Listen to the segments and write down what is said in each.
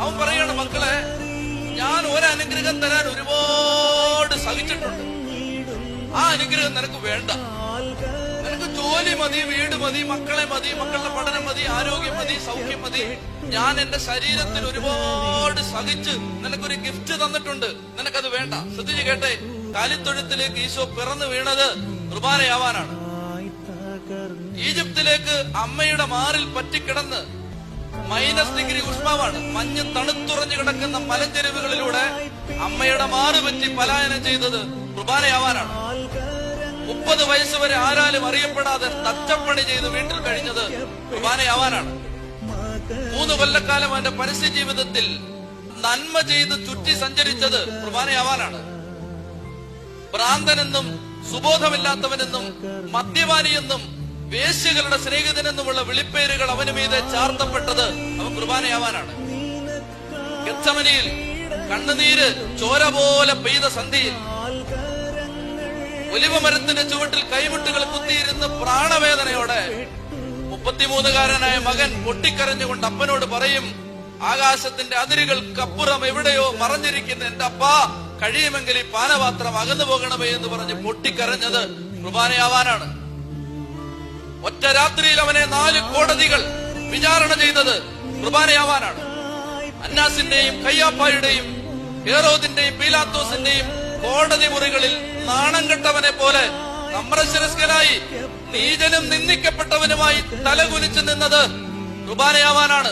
അവൻ പറയാണ്, മക്കളെ, ഞാൻ ഒരനുഗ്രഹം തരാൻ ഒരുപാട് സഹിച്ചിട്ടുണ്ട്. ആ അനുഗ്രഹം നിനക്ക് വേണ്ട. നിനക്ക് ജോലി മതി, വീട് മതി, മക്കളെ മതി, മക്കളുടെ പഠനം മതി, ആരോഗ്യം മതി, സൗഖ്യം മതി. ഞാൻ എന്റെ ശരീരത്തിൽ ഒരുപാട് സഹിച്ച് നിനക്കൊരു ഗിഫ്റ്റ് തന്നിട്ടുണ്ട്, നിനക്കത് വേണ്ട. ശ്രദ്ധിച്ച് കേട്ടെ, കാലിത്തൊഴുത്തിലേക്ക് ഈശോ പിറന്നു വീണത് കുർബാനയാവാനാണ്. ഈജിപ്തിലേക്ക് അമ്മയുടെ മാറിൽ പറ്റിക്കിടന്ന് -डिग्री ഉഷ്മാവാണ്, മഞ്ഞ് തണുത്തുറഞ്ഞു കിടക്കുന്ന മലഞ്ചെരുവുകളിലൂടെ അമ്മയുടെ മാറ് പറ്റി പലായനം ചെയ്തത് കുർബാനയാവാനാണ്. 30 വയസ്സ് വരെ ആരാലും അറിയപ്പെടാതെ തച്ചപ്പണി ചെയ്ത് വീട്ടിൽ കഴിഞ്ഞത് കുർബാനയാവാനാണ്. 3 കൊല്ലക്കാലം അവന്റെ പരസ്യ ജീവിതത്തിൽ നന്മ ചെയ്ത് ചുറ്റി സഞ്ചരിച്ചത് കുർബാനയാവാനാണ്. ഭ്രാന്തനെന്നും സുബോധമില്ലാത്തവനെന്നും മദ്യപാനിയെന്നും വേശ്യകളുടെ സ്നേഹിതനെന്നുമുള്ള വിളിപ്പേരുകൾ അവന് മീതെ ചാർത്തപ്പെട്ടത് അവൻ കുർബാനയാവാനാണ്. ഗെത്സമനിയിൽ കണ്ണുനീര് ചോര പോലെ പെയ്ത സന്ധിയിൽ ഒലിവ മരത്തിന്റെ ചുവട്ടിൽ കൈമുട്ടുകൾ കുത്തിയിരുന്ന് പ്രാണവേദനയോടെ 33-കാരനായ മകൻ പൊട്ടിക്കരഞ്ഞുകൊണ്ട് അപ്പനോട് പറയും, ആകാശത്തിന്റെ അതിരുകൾക്കപ്പുറം എവിടെയോ മറഞ്ഞിരിക്കുന്ന എന്റെ അപ്പാ, കഴിയുമെങ്കിൽ ഈ പാനപാത്രം അകന്നു പോകണമേ എന്ന് പറഞ്ഞ് പൊട്ടിക്കരഞ്ഞത് കുർബാനയാവാനാണ്. ഒറ്റ രാത്രിയിൽ അവനെ 4 കോടതികൾ വിചാരണ ചെയ്തത് കുർബാനയാവാനാണ്. അന്നാസിന്റെയും കയ്യാപ്പായുടെയും ഹേറോദിന്റെയും പീലാത്തോസിന്റെയും കോടതി മുറികളിൽ നാണം കെട്ടവനെ പോലെ നമ്രശിരസ്കനായി നീചനും നിന്ദിക്കപ്പെട്ടവനുമായി തലകുനിച്ചു നിന്നത് കുർബാനയാവാനാണ്.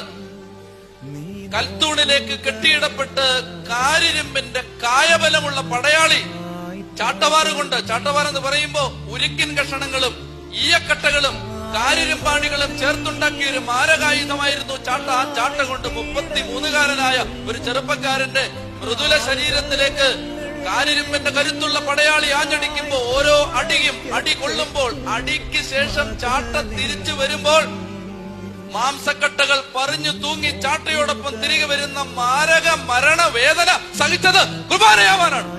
കൽത്തൂണിലേക്ക് കെട്ടിയിടപ്പെട്ട് കാരിരുമ്പിന്റെ കായബലമുള്ള പടയാളി ചാട്ടവാറുകൊണ്ട്, ചാട്ടവാറെന്ന് പറയുമ്പോ ഉരുക്കിൻ കഷണങ്ങളും ഈയക്കട്ടകളും കാരിരുമ്പാണികളും ചേർത്തുണ്ടാക്കിയ ഒരു മാരകായുധമായിരുന്നു ചാട്ട. ആ ചാട്ട കൊണ്ട് 33-കാരനായ ഒരു ചെറുപ്പക്കാരന്റെ മൃദുല ശരീരത്തിലേക്ക് കാരിരുമ്പിന്റെ കരുത്തുള്ള പടയാളി ആഞ്ഞടിക്കുമ്പോ ഓരോ അടി കൊള്ളുമ്പോൾ, അടിക്ക് ശേഷം ചാട്ട തിരിച്ചു വരുമ്പോൾ മാംസക്കട്ടകൾ പറഞ്ഞു തൂങ്ങി ചാട്ടയോടൊപ്പം തിരികെ വരുന്ന മാരക മരണവേദന സഹിച്ചത് കുർബാനയാവാനാണ്.